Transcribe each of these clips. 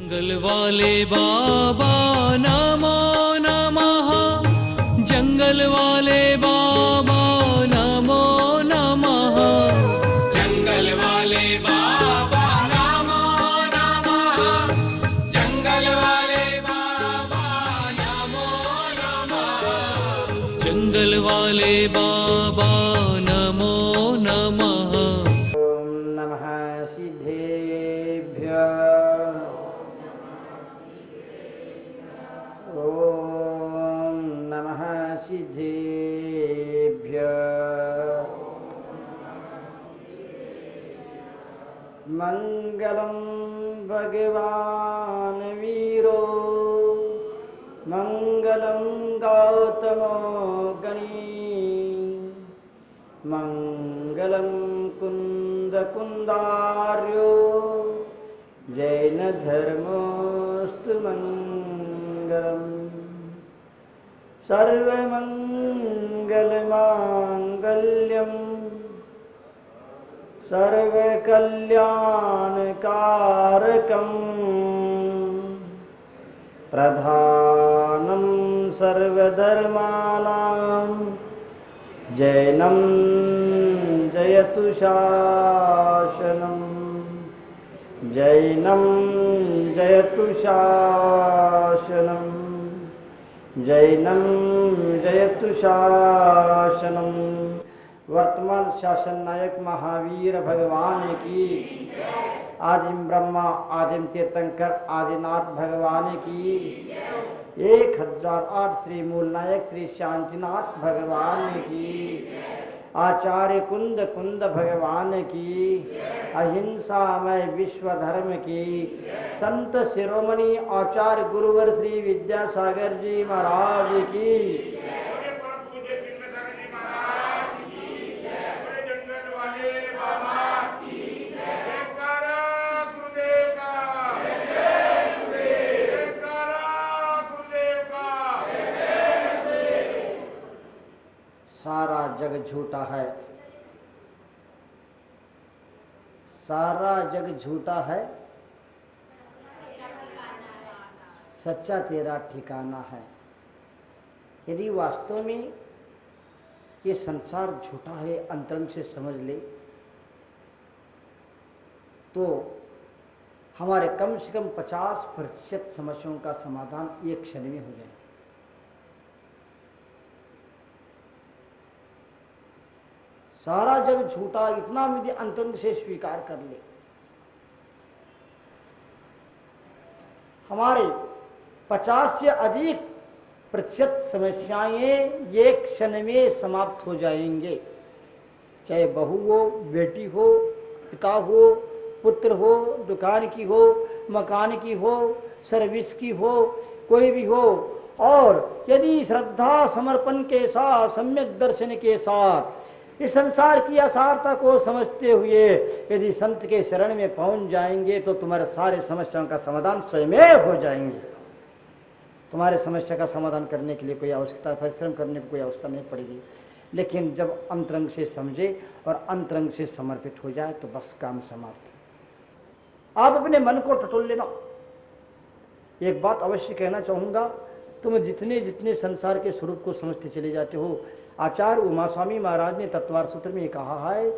जंगल वाले बाबा नमो नमः, जंगल वाले बाबा नमो नमः, जंगल वाले बाबा नमो नमः, जंगल वाले बाबा नमो नमः, जंगल वाले बाबा नमो नमः। ओम नमः सिद्धेभ्य ओम नमः सिद्धेभ्य मंगलम भगवान वीरो मंगलम गौतमो गणी मंगलम कुंद कुंदार्यो जैन धर्मोस्तु मंगलम सर्वमंगल मांगल्यम सर्वकल्याणकारकम प्रधानं सर्वधर्माणां जैनं जयतु शासनं जैनं जयतु शासनं जैनं जयतु शासनं। वर्तमान शासन नायक महावीर भगवान की, आदिम ब्रह्मा आदिम तीर्थंकर आदिनाथ भगवान की, 1008 श्री मूल नायक श्री शांतिनाथ भगवान की, आचार्य कुंद कुंद भगवान की, अहिंसामय विश्व धर्म की, संत शिरोमणि आचार्य गुरुवर श्री विद्यासागर जी महाराज की, सारा जग झूठा है, सारा जग झूठा है, सच्चा तेरा ठिकाना है। यदि वास्तव में ये संसार झूठा है, अंतरंग से समझ ले, तो हमारे कम से कम 50% समस्याओं का समाधान एक क्षण में हो जाए। सारा जग झूठा, इतना यदि अंतरंग से स्वीकार कर ले, हमारे 50 से अधिक प्रतिशत समस्याएं एक क्षण में समाप्त हो जाएंगे। चाहे बहू हो, बेटी हो, पिता हो, पुत्र हो, दुकान की हो, मकान की हो, सर्विस की हो, कोई भी हो। और यदि श्रद्धा समर्पण के साथ, सम्यक दर्शन के साथ इस संसार की असारता को समझते हुए यदि संत के शरण में पहुंच जाएंगे तो तुम्हारे सारे समस्याओं का समाधान स्वयं हो जाएंगे। तुम्हारे समस्या का समाधान करने के लिए कोई आवश्यकता, परिश्रम करने की कोई आवश्यकता नहीं पड़ेगी। लेकिन जब अंतरंग से समझे और अंतरंग से समर्पित हो जाए तो बस काम समाप्त। आप अपने मन को टटोल लेना। एक बात अवश्य कहना चाहूँगा, तुम जितने जितने संसार के स्वरूप को समझते चले जाते हो, आचार्य उमा स्वामी महाराज ने तत्वार सूत्र में कहा है,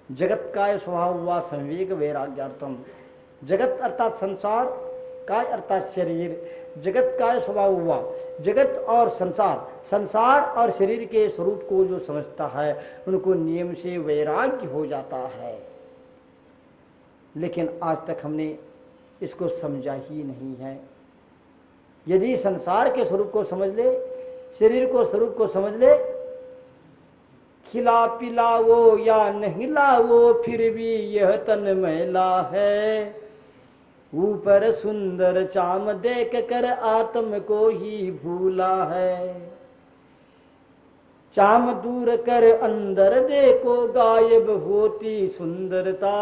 जगत काय स्वभाव हुआ संवेग वैराग्यार्थम। जगत अर्थात संसार, काय अर्थात शरीर, जगत काय स्वभाव हुआ, जगत और संसार, संसार और शरीर के स्वरूप को जो समझता है उनको नियम से वैराग्य हो जाता है। लेकिन आज तक हमने इसको समझा ही नहीं है। यदि संसार के स्वरूप को समझ ले, शरीर को स्वरूप को समझ ले, खिला पिलाओ या नहीं लाओ फिर भी यह तन मैला है, ऊपर सुंदर चाम देख कर आत्म को ही भूला है, चाम दूर कर अंदर देखो गायब होती सुंदरता,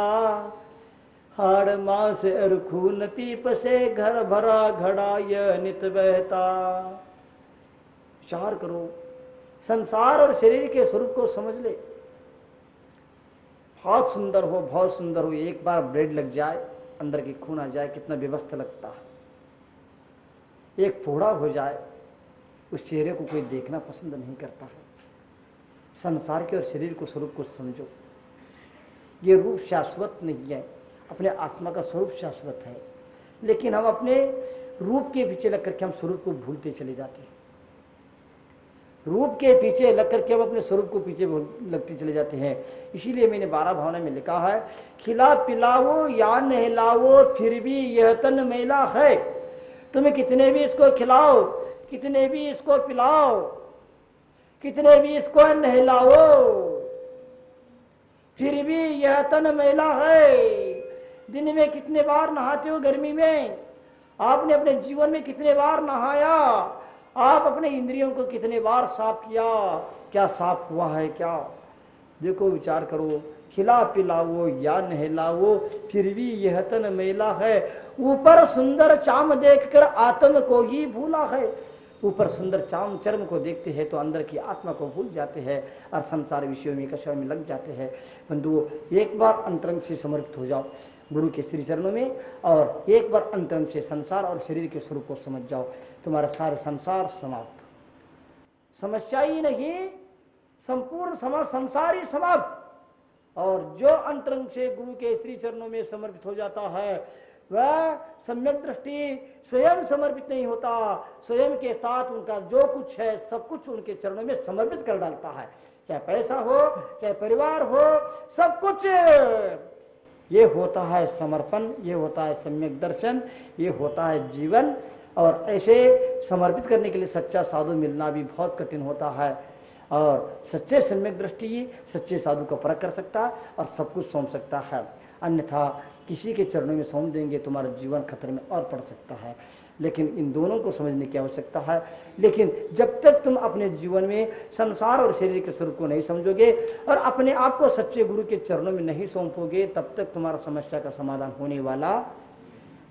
हाड़ मांस और खून पीप से घर भरा घड़ा यह नित बहता। विचार करो, संसार और शरीर के स्वरूप को समझ ले। बहुत सुंदर हो, बहुत सुंदर हो, एक बार ब्रेड लग जाए अंदर की खून आ जाए कितना विवस्थ लगता है। एक फोड़ा हो जाए उस चेहरे को कोई देखना पसंद नहीं करता है। संसार के और शरीर को स्वरूप को समझो, ये रूप शाश्वत नहीं है, अपने आत्मा का स्वरूप शाश्वत है, लेकिन हम अपने रूप के पीछे लग करके हम स्वरूप को भूलते चले जाते हैं। रूप के पीछे लग करके हम अपने स्वरूप को पीछे लगते चले जाते हैं। इसीलिए मैंने 12 भावना में लिखा है, खिला पिलाओ या नहलाओ फिर भी यह तन मैला है। तुम्हें कितने भी इसको खिलाओ, कितने भी इसको पिलाओ, कितने भी इसको नहलाओ, फिर भी यह तन मैला है। दिन में कितने बार नहाते हो? गर्मी में आपने अपने जीवन में कितने बार नहाया? आप अपने इंद्रियों को कितने बार साफ किया? क्या साफ हुआ है क्या? देखो, विचार करो। खिला पिलाओ या नहलाओ फिर भी यह तन मैला है। ऊपर सुंदर चाम देखकर आत्म को ही भूला है। ऊपर सुंदर चाम चर्म को देखते हैं तो अंदर की आत्मा को भूल जाते हैं और संसार विषयों में कषय में लग जाते हैं। बंधुओं, एक बार अंतरंग से समर्पित हो जाओ गुरु के श्री चरणों में, और एक बार अंतरंग से संसार और शरीर के स्वरूप को समझ जाओ, तुम्हारा सारे संसार समाप्त। समस्या ही नहीं, संपूर्ण संसार ही समाप्त। और जो अंतरंग से गुरु के श्री चरणों में समर्पित हो जाता है वह सम्यक दृष्टि स्वयं समर्पित नहीं होता, स्वयं के साथ उनका जो कुछ है सब कुछ उनके चरणों में समर्पित कर डालता है। चाहे पैसा हो, चाहे परिवार हो, सब कुछ। ये होता है समर्पण, ये होता है सम्यक दर्शन, ये होता है जीवन। और ऐसे समर्पित करने के लिए सच्चा साधु मिलना भी बहुत कठिन होता है। और सच्चे सम्यक दृष्टि सच्चे साधु को परख कर सकता है और सब कुछ सौंप सकता है। अन्यथा किसी के चरणों में सौंप देंगे तुम्हारा जीवन खतरे में और पड़ सकता है। लेकिन इन दोनों को समझने की आवश्यकता है। लेकिन जब तक तुम अपने जीवन में संसार और शरीर के स्वरूप को नहीं समझोगे और अपने आप को सच्चे गुरु के चरणों में नहीं सौंपोगे, तब तक तुम्हारा समस्या का समाधान होने वाला,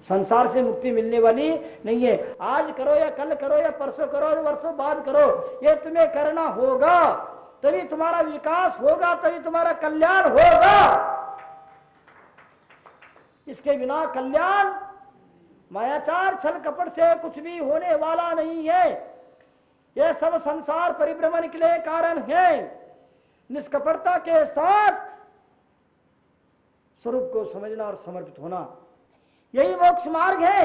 संसार से मुक्ति मिलने वाली नहीं है। आज करो या कल करो या परसों करो या वर्षों बाद करो, ये तुम्हें करना होगा, तभी तुम्हारा विकास होगा, तभी तुम्हारा कल्याण होगा। इसके बिना कल्याण मायाचार छल कपट से कुछ भी होने वाला नहीं है। यह सब संसार परिभ्रमण के लिए कारण है। निष्कपटता के साथ स्वरूप को समझना और समर्पित होना, यही मोक्ष मार्ग है।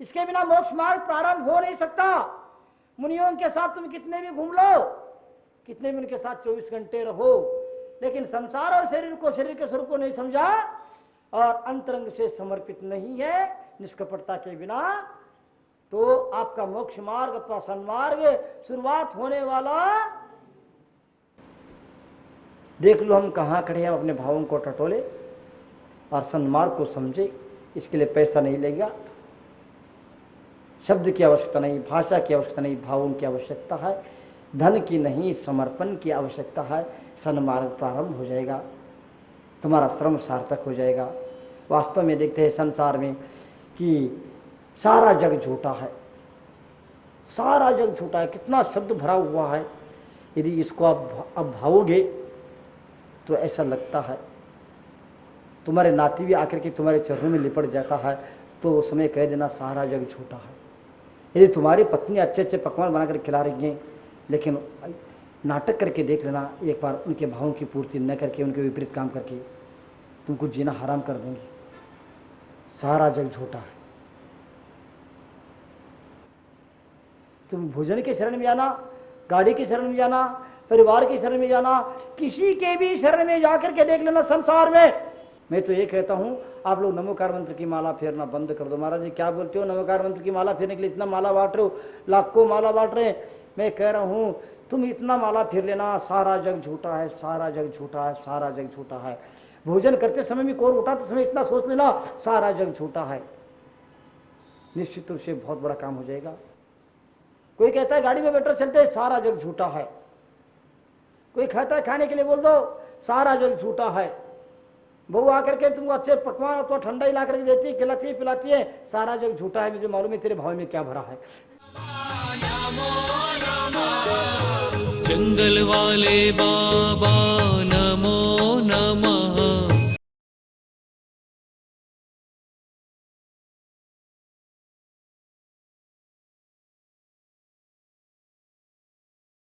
इसके बिना मोक्ष मार्ग प्रारंभ हो नहीं सकता। मुनियों के साथ तुम कितने भी घूम लो, कितने भी उनके साथ 24 घंटे रहो, लेकिन संसार और शरीर को, शरीर के स्वरूप को नहीं समझा और अंतरंग से समर्पित नहीं है निष्कपटता के बिना, तो आपका मोक्ष मार्ग अथवा सन्मार्ग शुरुआत होने वाला। देख लो हम कहाँ खड़े हैं, अपने भावों को टटोले और सन्मार्ग को समझे। इसके लिए पैसा नहीं लगेगा, शब्द की आवश्यकता नहीं, भाषा की आवश्यकता नहीं, भावों की आवश्यकता है, धन की नहीं, समर्पण की आवश्यकता है। सन्मार्ग प्रारंभ हो जाएगा, तुम्हारा श्रम सार्थक हो जाएगा। वास्तव में देखते हैं संसार में कि सारा जग झूठा है, सारा जग झूठा है, कितना शब्द भरा हुआ है। यदि इसको आप अब भावोगे तो ऐसा लगता है तुम्हारे नाती भी आकर के तुम्हारे चरणों में लिपट जाता है, तो उस समय कह देना सारा जग झूठा है। यदि तुम्हारी पत्नी अच्छे अच्छे पकवान बनाकर खिला रही हैं, लेकिन नाटक करके देख लेना, एक बार उनके भावों की पूर्ति न करके, उनके विपरीत काम करके तुमको जीना हराम कर देंगे। सारा जग झूठा है। तुम भोजन के शरण में जाना, गाड़ी के शरण में जाना, परिवार के शरण में जाना, किसी के भी शरण में जाकर के देख लेना संसार में। मैं तो ये कहता हूँ, आप लोग नमोकार मंत्र की माला फेरना बंद कर दो। महाराज जी क्या बोलते हो, नमोकार मंत्र की माला फेरने के लिए इतना माला बांट रहे हो, लाखों माला बांट रहे हैं। मैं कह रहा हूँ तुम इतना माला फेर लेना, सारा जग झूठा है, सारा जग झूठा है, सारा जग झूठा है। भोजन करते समय भी, कोर उठाते समय इतना सोच लेना, सारा जग झूठा है। निश्चित रूप से बहुत बड़ा काम हो जाएगा। कोई कहता है गाड़ी में बैठो चलते, सारा जग झूठा है। कोई कहता है खाने के लिए बोल दो, सारा जग झूठा है। बहू आकर के तुमको अच्छे पकवान अथवा ठंडा ही ला करके देती है, खिलाती है, पिलाती है, सारा जग झूठा है। मुझे मालूम है तेरे भाव में क्या भरा है। जंगल वाले बाबा नमो नमः।